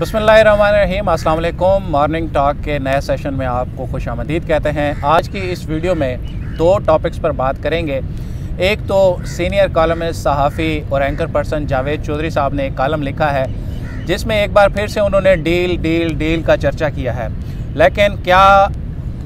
बिस्मिल्लाहिर्रहमानिर्रहीम, अस्सलाम वालेकुम। मॉर्निंग टॉक के नए सेशन में आपको खुशामदीद कहते हैं। आज की इस वीडियो में दो टॉपिक्स पर बात करेंगे। एक तो सीनियर कॉलमिस्ट, सहाफ़ी और एंकर पर्सन जावेद चौधरी साहब ने एक कॉलम लिखा है जिसमें एक बार फिर से उन्होंने डील का चर्चा किया है। लेकिन क्या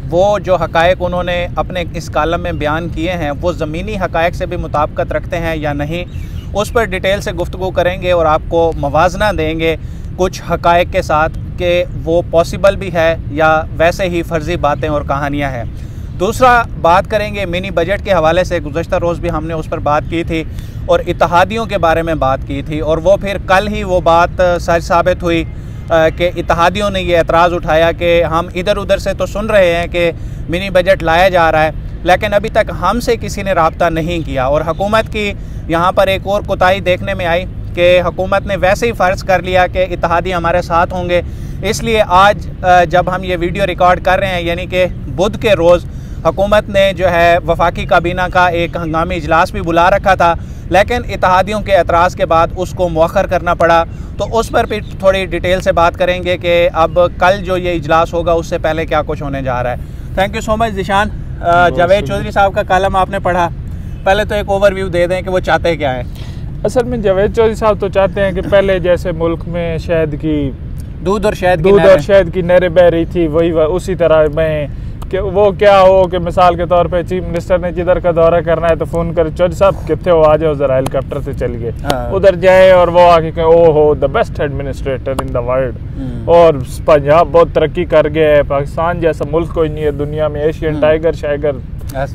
वो जो हक़ाइक़ उन्होंने अपने इस कॉलम में बयान किए हैं वो ज़मीनी हक़ाइक़ से भी मुताबिकत रखते हैं या नहीं, उस पर डिटेल से गुफ्तगू करेंगे और आपको मवाजना देंगे कुछ हक़ाइक़ के साथ कि वो पॉसिबल भी है या वैसे ही फ़र्ज़ी बातें और कहानियाँ हैं। दूसरा बात करेंगे मिनी बजट के हवाले से। गुज़श्ता रोज़ भी हमने उस पर बात की थी और इत्तेहादियों के बारे में बात की थी, और वो फिर कल ही वो बात सच साबित हुई कि इत्तेहादियों ने ये एतराज़ उठाया कि हम इधर उधर से तो सुन रहे हैं कि मिनी बजट लाया जा रहा है, लेकिन अभी तक हमसे किसी ने रब्ता नहीं किया। और हुकूमत की यहाँ पर एक और कोताही देखने में आई कि हुकूमत ने वैसे ही फ़र्ज़ कर लिया कि इत्तेहादी हमारे साथ होंगे। इसलिए आज जब हम ये वीडियो रिकॉर्ड कर रहे हैं, यानी कि बुध के रोज़, हुकूमत ने जो है वफाकी काबीना का एक हंगामी इजलास भी बुला रखा था, लेकिन इत्तेहादियों के एतराज़ के बाद उसको मौखर करना पड़ा। तो उस पर भी थोड़ी डिटेल से बात करेंगे कि अब कल जो ये इजलास होगा उससे पहले क्या कुछ होने जा रहा है। Thank you so much Zeeshan. Javed Chaudhary साहब का कॉलम आपने पढ़ा, पहले तो एक ओवरव्यू दे दें कि वो चाहते क्या है। असल में जावेद चौधरी साहब तो चाहते हैं कि पहले जैसे मुल्क में शहद की दूध और शहद की नहरें बह रही थी, वही उसी तरह में कि वो क्या हो कि मिसाल के तौर पे चीफ मिनिस्टर ने जिधर का दौरा करना है तो फ़ोन कर, चौधरी साहब कितने हो, आ जाओ ज़रा, हेलीकॉप्टर से चल गए उधर जाए और वो आके कहे ओ हो the best administrator in the world, और पंजाब बहुत तरक्की कर गया है, पाकिस्तान जैसा मुल्क कोई नहीं है दुनिया में, एशियन टाइगर शाइगर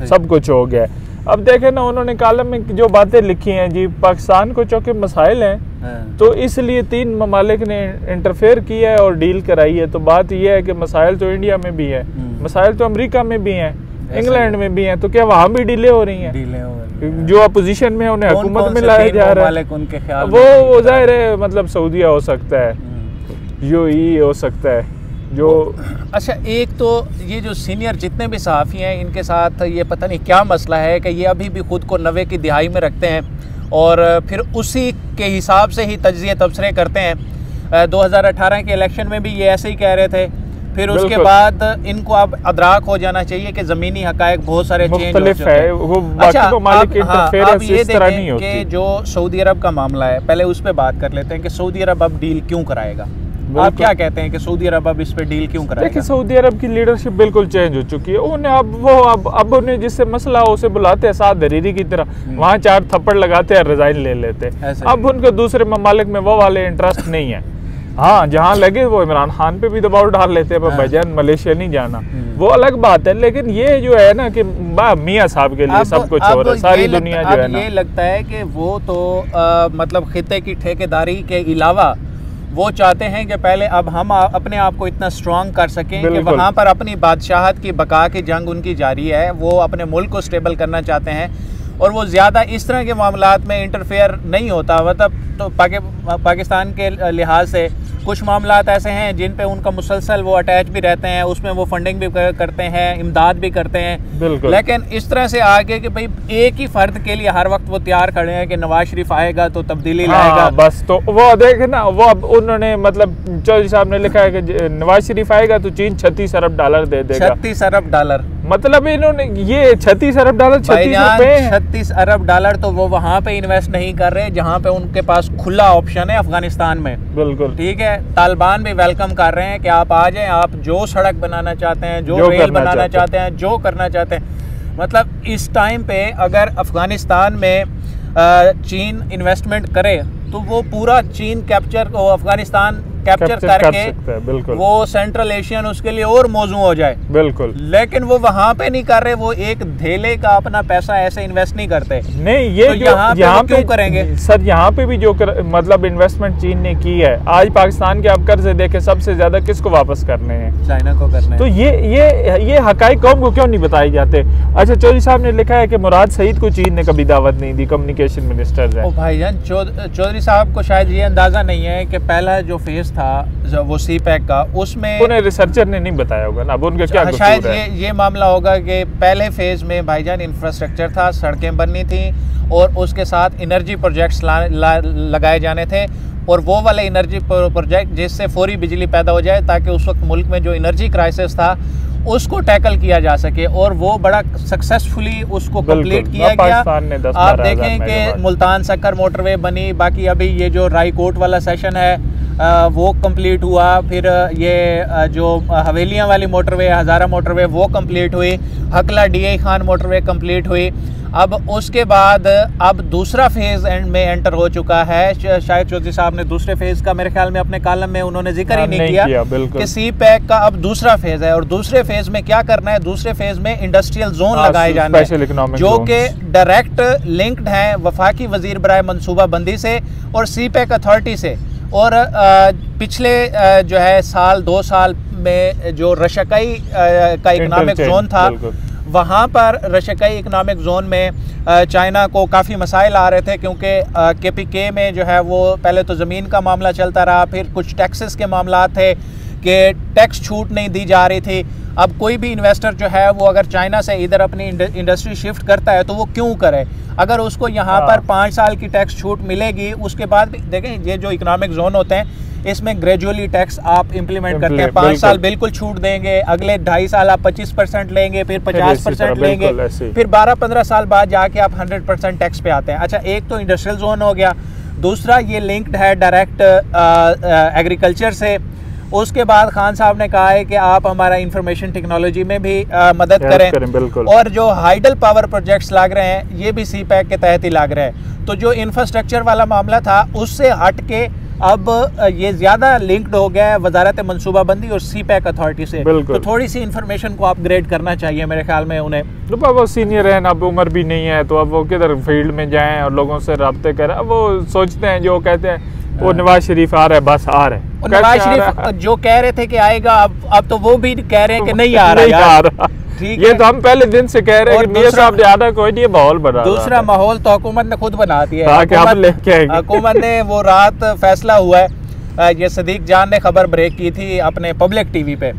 सब कुछ हो गया है। अब देखें ना, उन्होंने कॉलम में जो बातें लिखी हैं जी, पाकिस्तान को चूँकि मसाइल हैं तो इसलिए 3 ममालिक ने इंटरफेयर किया है और डील कराई है। तो बात यह है कि मसाइल तो इंडिया में भी है, मसाइल तो अमेरिका में भी हैं, इंग्लैंड में भी हैं, तो क्या वहाँ भी डीले हो रही हैं? जो अपोजिशन में उन्हें हुकूमत में लाया जा रहा है वो जाहिर है, मतलब सऊदीया हो सकता है, यूएई हो सकता है जो। अच्छा, एक तो ये जो सीनियर जितने भी सहाफ़ी हैं इनके साथ ये पता नहीं क्या मसला है कि ये अभी भी ख़ुद को 90 की दिहाई में रखते हैं और फिर उसी के हिसाब से ही तज्ज़िये तबसरे करते हैं। 2018 के इलेक्शन में भी ये ऐसे ही कह रहे थे, फिर उसके बाद इनको अब अदराक हो जाना चाहिए कि ज़मीनी हक़ाइक़ बहुत सारे चेंज हो चुके हैं। अच्छा, अब ये देखें कि जो सऊदी अरब का मामला है, पहले उस पर बात कर लेते हैं कि सऊदी अरब अब डील क्यों कराएगा। आप क्या कहते हैं कि सऊदी अरब अब इस पे डील क्यों कराएगा? देखिए, सऊदी अरब की लीडरशिप बिल्कुल चेंज हो चुकी है। उन्हें अब उन्हें जिससे मसला हो उसे बुलाते हैं साथ दरीरी की तरह, वहाँ 4 थप्पड़ लगाते हैं, रिजाइन ले लेते हैं। अब उनके दूसरे ममालिक में वो वाले इंटरेस्ट नहीं है। हाँ, जहाँ लगे वो इमरान खान पे भी दबाव डाल लेते हैं, भाईजान मलेशिया नहीं जाना, वो अलग बात है। लेकिन ये जो है ना कि मियाँ साहब के लिए सब कुछ हो रहा है, सारी दुनिया जो है ना, ये लगता है कि वो तो मतलब खिते की ठेकेदारी के अलावा वो चाहते हैं कि पहले अब हम अपने आप को इतना स्ट्रॉन्ग कर सकें कि वहाँ पर अपनी बादशाहत की बका की जंग उनकी जारी है। वो अपने मुल्क को स्टेबल करना चाहते हैं और वो ज़्यादा इस तरह के मामलात में इंटरफेयर नहीं होता। मतलब तो पाकिस्तान के लिहाज से कुछ मामलात ऐसे हैं जिन पे उनका मुसलसल वो अटैच भी रहते हैं, उसमें वो फंडिंग भी करते हैं, इमदाद भी करते हैं। लेकिन इस तरह से आगे कि भाई एक ही फ़र्द के लिए हर वक्त वो तैयार खड़े हैं कि नवाज शरीफ आएगा तो तब्दीली लाएगा। बस तो वो देखे ना, वो अब उन्होंने मतलब चौधरी साहब ने लिखा है कि नवाज शरीफ आएगा तो चीन $36 अरब दे देगा। $36 अरब, मतलब इन्होंने ये $36 अरब, 36 अरब डॉलर तो वो वहाँ पे इन्वेस्ट नहीं कर रहे जहाँ पे उनके पास खुला ऑप्शन है अफगानिस्तान में। बिल्कुल ठीक है, तालिबान भी वेलकम कर रहे हैं कि आप आ जाएं, आप जो सड़क बनाना चाहते हैं, जो रेल बनाना चाहते हैं, जो करना चाहते हैं। मतलब इस टाइम पे अगर अफगानिस्तान में चीन इन्वेस्टमेंट करे तो वो पूरा चीन अफगानिस्तान कैप्चर करके वो सेंट्रल एशियन उसके लिए और मौजू हो जाए। बिल्कुल, लेकिन वो वहाँ पे नहीं कर रहे, वो एक धेले का अपना पैसा ऐसे इन्वेस्ट नहीं करते। नहीं, ये तो यहाँ पे क्यों करेंगे सर? यहाँ पे भी जो मतलब इन्वेस्टमेंट चीन ने की है, आज पाकिस्तान के आप कर्जे देखे सबसे ज्यादा किसको वापस करने हैं? चाइना को करने हैं। तो ये हकाइक कौम को क्यों नहीं बताए जाते? अच्छा, चौधरी साहब ने लिखा है कि मुराद सईद को चीन ने कभी दावत नहीं दी, कम्युनिकेशन मिनिस्टर है। भाईजान, चौधरी साहब को शायद ये अंदाजा नहीं है कि पहला जो फेज था वो CPEC का, उसमें उन्हें रिसर्चर ने नहीं बताया होगा ना, अब उनका क्या शायद ये मामला होगा कि पहले फेज में भाईजान इंफ्रास्ट्रक्चर था, सड़कें बननी थी और उसके साथ एनर्जी प्रोजेक्ट्स लगाए जाने थे। और वो वाले एनर्जी प्रोजेक्ट जिससे फौरी बिजली पैदा हो जाए, ताकि उस वक्त मुल्क में जो एनर्जी क्राइसिस था उसको टैकल किया जा सके। और वो बड़ा सक्सेसफुली उसको कंप्लीट किया गया। आप देखें कि मुल्तान सक्कर मोटरवे बनी, बाकी अभी ये जो रायकोट वाला सेशन है वो कंप्लीट हुआ, फिर ये जो हवेलियां वाली मोटरवे, हज़ारा मोटरवे वो कंप्लीट हुई, हकला DI खान मोटरवे कंप्लीट हुई। अब उसके बाद अब दूसरा फेज़ एंड में एंटर हो चुका है। शायद चौधरी साहब ने दूसरे फेज़ का मेरे ख्याल में अपने कॉलम में उन्होंने जिक्र ही नहीं किया कि CPEC का अब दूसरा फेज़ है। और दूसरे फेज़ में क्या करना है, दूसरे फेज़ में इंडस्ट्रियल जोन लगाए जाने हैं जो कि डायरेक्ट लिंक्ड हैं वफाकी वजीर बराए मनसूबाबंदी से और CPEC अथॉरिटी से। और पिछले जो है साल 2 साल में जो रशकाई का इकनॉमिक जोन था, वहाँ पर रशकाई इकनॉमिक जोन में चाइना को काफ़ी मसाइल आ रहे थे, क्योंकि KPK में जो है वो पहले तो ज़मीन का मामला चलता रहा, फिर कुछ टैक्सेस के मामला थे कि टैक्स छूट नहीं दी जा रही थी। अब कोई भी इन्वेस्टर जो है वो अगर चाइना से इधर अपनी इंडस्ट्री शिफ्ट करता है तो वो क्यों करे, अगर उसको यहाँ पर 5 साल की टैक्स छूट मिलेगी, उसके बाद भी देखें ये जो इकोनॉमिक जोन होते हैं इसमें ग्रेजुअली टैक्स आप इम्प्लीमेंट करते हैं। 5 साल बिल्कुल छूट देंगे, अगले 2.5 साल आप 25% लेंगे, फिर 50% लेंगे, फिर 12-15 साल बाद जाके आप 100% टैक्स पे आते हैं। अच्छा, एक तो इंडस्ट्रियल जोन हो गया, दूसरा ये लिंक्ड है डायरेक्ट एग्रीकल्चर से। उसके बाद खान साहब ने कहा है कि आप हमारा इंफॉर्मेशन टेक्नोलॉजी में भी मदद करें और जो हाइडल पावर प्रोजेक्ट्स लग रहे हैं ये भी CPEC के तहत ही लग रहे हैं। तो जो इंफ्रास्ट्रक्चर वाला मामला था उससे हट के अब ये ज़्यादा लिंक्ड हो गया है वजारत मनसूबाबंदी और CPEC अथॉरिटी से। तो थोड़ी सी इंफॉर्मेशन को अपग्रेड करना चाहिए मेरे ख्याल में उन्हें। तो वो सीनियर हैं, अब उम्र भी नहीं है, तो अब वो किधर फील्ड में जाएं और लोगों से रब्ते करें। अब वो सोचते हैं, जो कहते हैं वो नवाज शरीफ आ रहा है, बस आ रहा है। नवाज शरीफ जो कह रहे थे कि आएगा, अब तो वो भी कह रहे हैं कि नहीं आ रहा। ये तो हम पहले दिन से कह रहे हैं कि मियां साहब ज्यादा कोई नहीं, माहौल बना। दूसरा माहौल तो हुकूमत ने खुद बना दिया है। हुकूमत ने वो रात फैसला हुआ है, ये सदीक जान ने खबर ब्रेक की थी अपने पब्लिक TV पे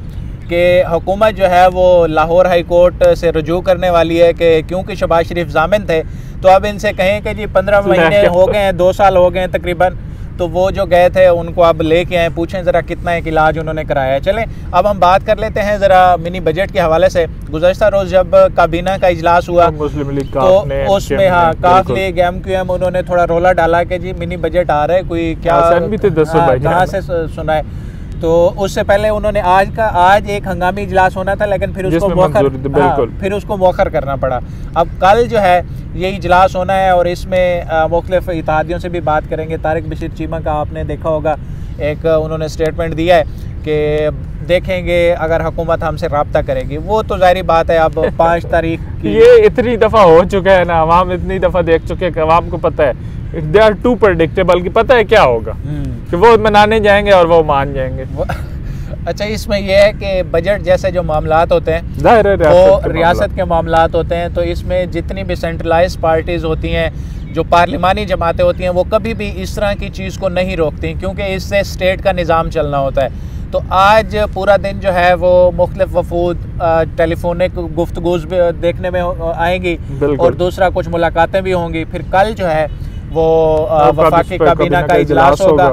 कि हुकूमत जो है वो लाहौर हाई कोर्ट से रुजू करने वाली है कि क्योंकि शहबाज शरीफ जामिन थे तो अब इनसे कहें कि जी 15 महीने हो गए हैं, 2 साल हो गए हैं तकरीबन, तो वो जो गए थे उनको अब लेके आए, पूछें ज़रा कितना एक इलाज उन्होंने कराया है। चलें अब हम बात कर लेते हैं ज़रा मिनी बजट के हवाले से। गुज़श्ता रोज़ जब काबीना का इजलास हुआ मुस्लिम लीग तो उसमें काफ लीग MQM उन्होंने थोड़ा रोला डाला कि जी मिनी बजट आ रहा है, कोई क्या कहाँ से सुना है। तो उससे पहले उन्होंने आज एक हंगामी इजलास होना था, लेकिन फिर उसको मौखर करना पड़ा। अब कल जो है ये इजलास होना है और इसमें मुख्तलिफ इत्तेहादियों से भी बात करेंगे। तारिक बशीर चीमा का आपने देखा होगा, एक उन्होंने स्टेटमेंट दिया है कि देखेंगे अगर हुकूमत हमसे रब्ता करेगी। वो तो जाहिर बात है, अब 5 तारीख की ये इतनी दफ़ा हो चुका है ना, अवाम इतनी दफ़ा देख चुके हैं कि अवाम को पता है, दे आर टू प्रेडिक्टेबल कि पता है क्या होगा, कि वो मनाने जाएंगे और वो मान जाएंगे। अच्छा, इसमें यह है कि बजट जैसे जो मामलात होते हैं वो रियासत के मामलात होते हैं, तो इसमें जितनी भी सेंट्रलाइज पार्टीज़ होती हैं, जो पार्लिमानी जमातें होती हैं, वो कभी भी इस तरह की चीज़ को नहीं रोकती, क्योंकि इससे स्टेट का निज़ाम चलना होता है। तो आज पूरा दिन जो है वो मुख्तलिफ वफूद टेलीफोनिक गुफ्तगूज़ देखने में आएंगी और दूसरा कुछ मुलाकातें भी होंगी। फिर कल जो है वो वफाकी काबीना का इजलास होगा,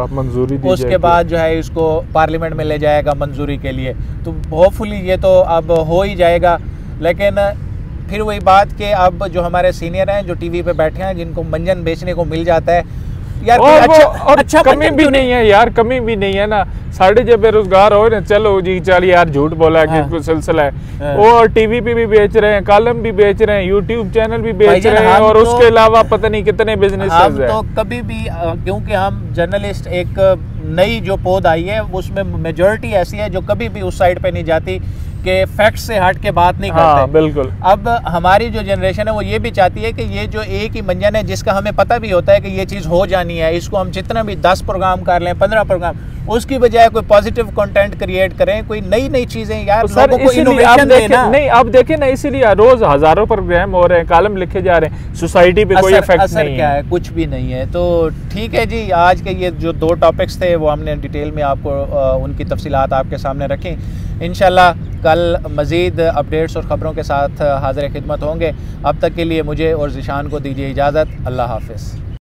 उसके बाद जो है इसको पार्लियामेंट में ले जाएगा मंजूरी के लिए। तो होपफुली ये तो अब हो ही जाएगा, लेकिन फिर वही बात कि अब जो हमारे सीनियर हैं जो TV पे बैठे हैं, जिनको मंजन बेचने को मिल जाता है यार, अच्छा कमी भी नहीं है यार, कमी भी नहीं है ना। साढ़े जब बेरोजगार हो ना, चलो जी चल यार झूठ बोला कि कुछ सिलसिला है, और TV पे भी बेच रहे हैं, कॉलम भी बेच रहे हैं, YouTube चैनल भी बेच रहे हैं, और उसके अलावा पता नहीं कितने बिजनेस हैं। तो कभी भी क्योंकि हम जर्नलिस्ट, एक नई जो पौध आई है उसमें मेजॉरिटी ऐसी है जो कभी भी उस साइड पे नहीं जाती कि फैक्ट से हट के बात नहीं करते। बिल्कुल। अब हमारी जो जनरेशन है वो ये भी चाहती है कि ये जो एक ही मंजन है जिसका हमें पता भी होता है कि ये चीज़ हो जानी है, इसको हम जितना भी 10 प्रोग्राम कर लें, 15 प्रोग्राम, उसकी बजाय कोई पॉजिटिव कंटेंट क्रिएट करें, कोई नई चीजें यार, लोगों को इनोवेशन देना। नहीं, अब देखें ना, इसीलिए रोज हजारों प्रोग्राम हो रहे हैं, कॉलम लिखे जा रहे हैं, सोसाइटी पे कोई इफेक्ट नहीं क्या है, कुछ भी नहीं है। तो ठीक है जी, आज के ये जो 2 टॉपिक्स थे वो हमने डिटेल में आपको उनकी तफसीलात आपके सामने रखी। इंशाल्लाह कल मज़ीद अपडेट्स और ख़बरों के साथ हाज़िर खिदमत होंगे। अब तक के लिए मुझे और ज़िशान को दीजिए इजाज़त। अल्लाह हाफ़िज़।